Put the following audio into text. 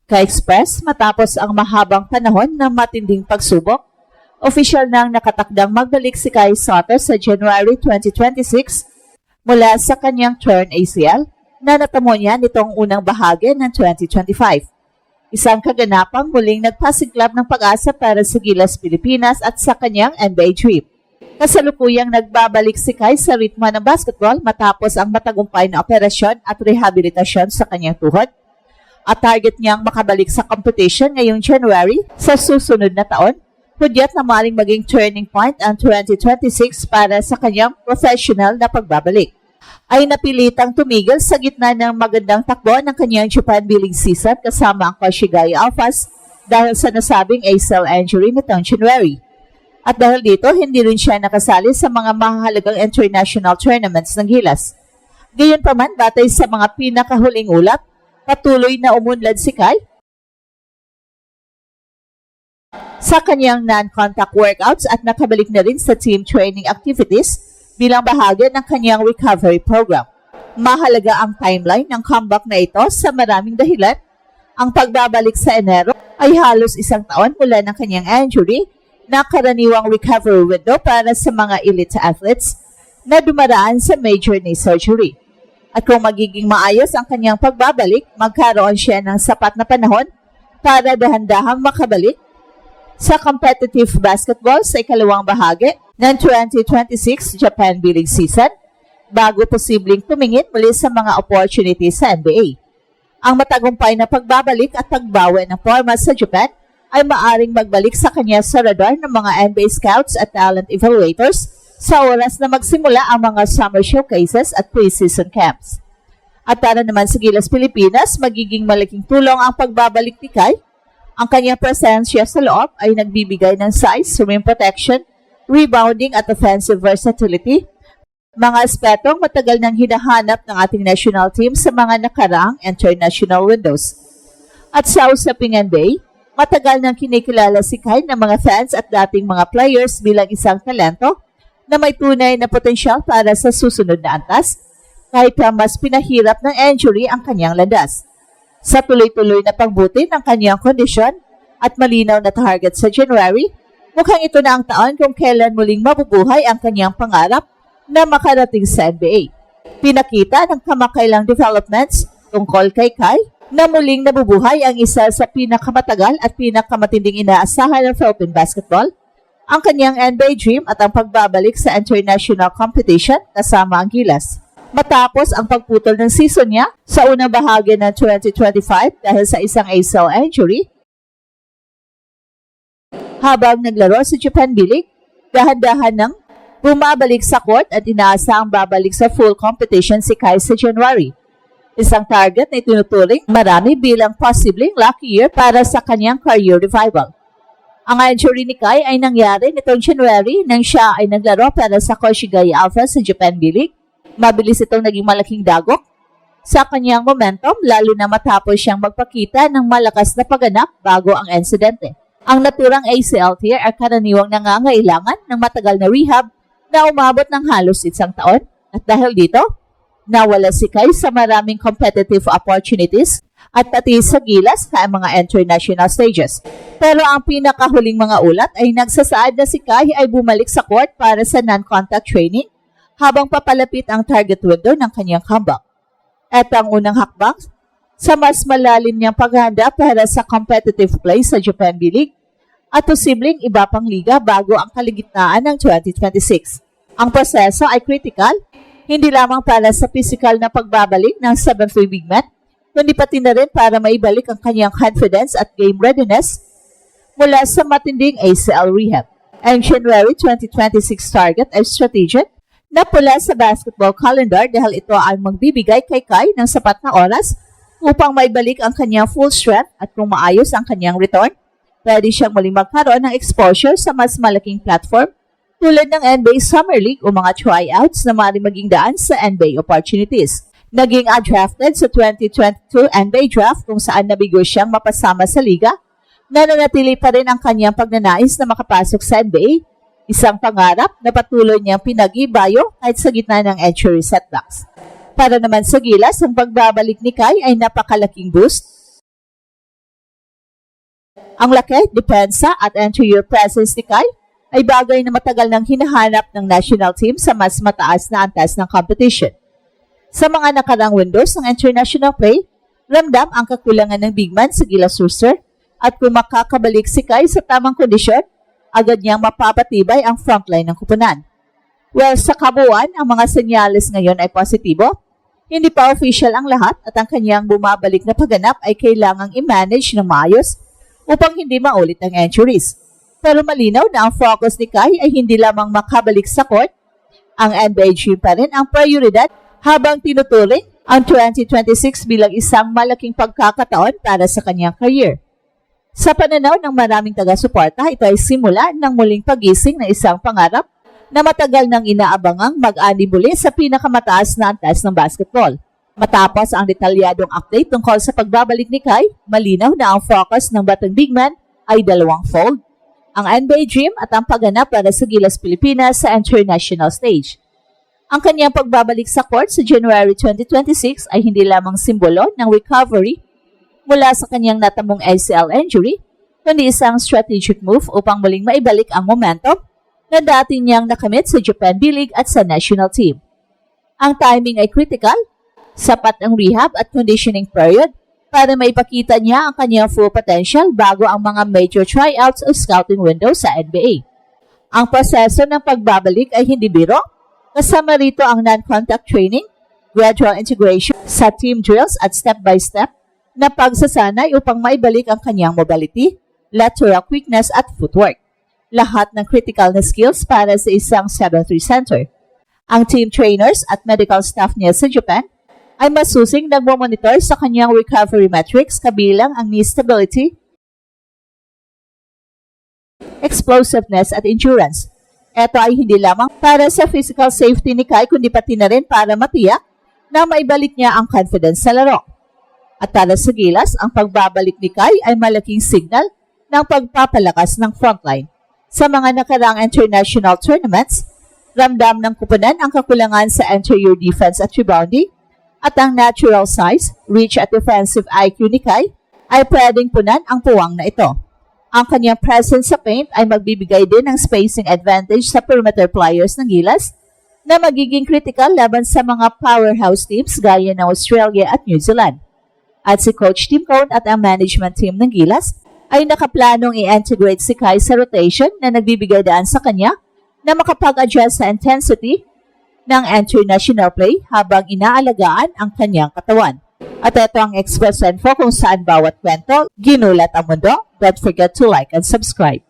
Ka-express matapos ang mahabang panahon ng matinding pagsubok, opisyal nang nakatakdang magbalik si Kai Sotto sa January 2026 mula sa kanyang torn ACL na natamo niya nitong unang bahagi ng 2025. Isang kaganapang muling nagpasigklab ng pag-asa para sa Gilas Pilipinas at sa kanyang NBA trip. Kasalukuyang nagbabalik si Kai sa ritmo ng basketball matapos ang matagumpay na operasyon at rehabilitasyon sa kanyang tuhod. At target niyang makabalik sa competition ngayong January sa susunod na taon, hudyat na maaaring maging turning point ang 2026 para sa kanyang professional na pagbabalik. Ay napilitang tumigil sa gitna ng magandang takbo ng kanyang Japan B-League season kasama ang Koshigaya Alphas dahil sa nasabing ACL injury nitong January. At dahil dito, hindi rin siya nakasali sa mga mahalagang international tournaments ng Gilas. Gayunpaman, batay sa mga pinakahuling ulat, patuloy na umunlad si Kai sa kanyang non-contact workouts at nakabalik na rin sa team training activities bilang bahagi ng kanyang recovery program. Mahalaga ang timeline ng comeback na ito sa maraming dahilan. Ang pagbabalik sa Enero ay halos isang taon mula ng kanyang injury na karaniwang recovery window para sa mga elite athletes na dumaraan sa major knee surgery. At kung magiging maayos ang kanyang pagbabalik, magkaroon siya ng sapat na panahon para dahan-dahang makabalik sa competitive basketball sa ikalawang bahagi ng 2026 Japan B-League season bago posibleng tumingin muli sa mga opportunities sa NBA. Ang matagumpay na pagbabalik at pagbawi ng forma sa Japan ay maaring magbalik sa kanya sa radar ng mga NBA scouts at talent evaluators sa oras na magsimula ang mga summer showcases at preseason camps. At para naman sa Gilas Pilipinas, magiging malaking tulong ang pagbabalik ni Kai. Ang kanyang presensya sa loob ay nagbibigay ng size, rim protection, rebounding at offensive versatility, mga aspetong matagal nang hinahanap ng ating national team sa mga nakaraang international windows. At sa usaping NBA, matagal nang kinikilala si Kai ng mga fans at dating mga players bilang isang talento na may tunay na potensyal para sa susunod na antas, kahit na mas pinahirap ng injury ang kanyang landas. Sa tuloy-tuloy na pagbuti ng kanyang kondisyon at malinaw na target sa January, mukhang ito na ang taon kung kailan muling mabubuhay ang kanyang pangarap na makarating sa NBA. Pinakita ng kamakailang developments tungkol kay Kai na muling nabubuhay ang isa sa pinakamatagal at pinakamatinding inaasahan ng Philippine basketball, ang kanyang NBA dream at ang pagbabalik sa international competition kasama ang Gilas. Matapos ang pagputol ng season niya sa unang bahagi ng 2025 dahil sa isang ACL injury, habang naglaro sa Japan B-League, dahan-dahan nang bumabalik sa court at inaasahang babalik sa full competition si Kai sa January. Isang target na itinuturing marami bilang posibleng lucky year para sa kanyang career revival. Ang injury ni Kai ay nangyari nitong January nang siya ay naglaro para sa Koshigaya Alphas sa Japan B-League. Mabilis itong naging malaking dagok sa kanyang momentum lalo na matapos siyang magpakita ng malakas na pagganap bago ang insidente. Ang naturang ACL tear ay karaniwang nangangailangan ng matagal na rehab na umabot ng halos isang taon at dahil dito, nawala si Kai sa maraming competitive opportunities at pati sa Gilas sa mga international stages. Pero ang pinakahuling mga ulat ay nagsasaad na si Kai ay bumalik sa court para sa non-contact training habang papalapit ang target window ng kanyang comeback. At ang unang hakbang sa mas malalim niyang paghahanda para sa competitive play sa Japan B-League at posibleng iba pang liga bago ang kaligitnaan ng 2026. Ang proseso ay critical hindi lamang para sa physical na pagbabalik ng 7th big man, kundi pati na rin para maibalik ang kanyang confidence at game readiness mula sa matinding ACL rehab. Ang January 2026 target ay strategic na pula sa basketball calendar dahil ito ay magbibigay kay Kai ng sapat na oras upang maibalik ang kanyang full strength at kung maayos ang kanyang return, pwede siyang muling magkaroon ng exposure sa mas malaking platform tulad ng NBA Summer League o mga tryouts na maaaring maging daan sa NBA opportunities. Naging undrafted sa 2022 NBA Draft kung saan nabigo siyang mapasama sa liga, nananatili pa rin ang kanyang pagnanais na makapasok sa NBA, isang pangarap na patuloy niyang pinag-ibayo kahit sa gitna ng injury setbacks. Para naman sa Gilas, ang pagbabalik ni Kai ay napakalaking boost Ang laki, depensa at interior presence ni Kai ay bagay na matagal nang hinahanap ng national team sa mas mataas na antas ng competition. Sa mga nakarang windows ng international play, ramdam ang kakulangan ng big man sa Gilas roster at kung makakabalik si Kai sa tamang kondisyon, agad niyang mapapatibay ang frontline ng kupunan. Well, sa kabuuan, ang mga senyales ngayon ay positibo. Hindi pa official ang lahat at ang kanyang bumabalik na pagganap ay kailangang i-manage ng maayos upang hindi maulit ang injuries. Pero malinaw na ang focus ni Kai ay hindi lamang makabalik sa court, ang NBA dream pa rin ang prioridad habang tinuturing ang 2026 bilang isang malaking pagkakataon para sa kanyang career. Sa pananaw ng maraming taga-suporta, ito ay simula ng muling pagising ng isang pangarap na matagal nang inaabangang mag-ani muli sa pinakamataas na antas ng basketball. Matapos ang detalyadong update tungkol sa pagbabalik ni Kai, malinaw na ang focus ng batang big man ay dalawang-fold. Ang NBA dream at ang pagganap para sa Gilas Pilipinas sa international stage. Ang kanyang pagbabalik sa court sa January 2026 ay hindi lamang simbolo ng recovery mula sa kanyang natamong ACL injury, kundi isang strategic move upang muling maibalik ang momentum na dati niyang nakamit sa Japan B-League at sa national team. Ang timing ay critical, sapat ang rehab at conditioning period para maipakita niya ang kanyang full potential bago ang mga major tryouts o scouting window sa NBA. Ang proseso ng pagbabalik ay hindi biro, kasama rito ang non-contact training, gradual integration sa team drills at step-by-step na pagsasanay upang maibalik ang kanyang mobility, lateral quickness at footwork. Lahat ng critical na skills para sa isang 7'3 center. Ang team trainers at medical staff niya sa Japan ay masusing nagmomonitor sa kanyang recovery metrics kabilang ang knee stability, explosiveness at endurance. Ito ay hindi lamang para sa physical safety ni Kai kundi pati na rin para matiyak na maibalik niya ang confidence sa laro. At para sa Gilas, ang pagbabalik ni Kai ay malaking signal ng pagpapalakas ng frontline. Sa mga nakarang international tournaments, ramdam ng kupunan ang kakulangan sa interior defense at rebounding at ang natural size, reach at defensive IQ ni Kai ay pwedeng punan ang puwang na ito. Ang kanyang presence sa paint ay magbibigay din ng spacing advantage sa perimeter players ng Gilas na magiging critical laban sa mga powerhouse teams gaya ng Australia at New Zealand. At si Coach Tim Cone at ang management team ng Gilas ay nakaplanong i-integrate si Kai sa rotation na nagbibigay daan sa kanya na makapag-adjust sa intensity ng international play habang inaalagaan ang kanyang katawan. At ito ang Express Info kung saan bawat kwento ginulat ang mundo. Don't forget to like and subscribe.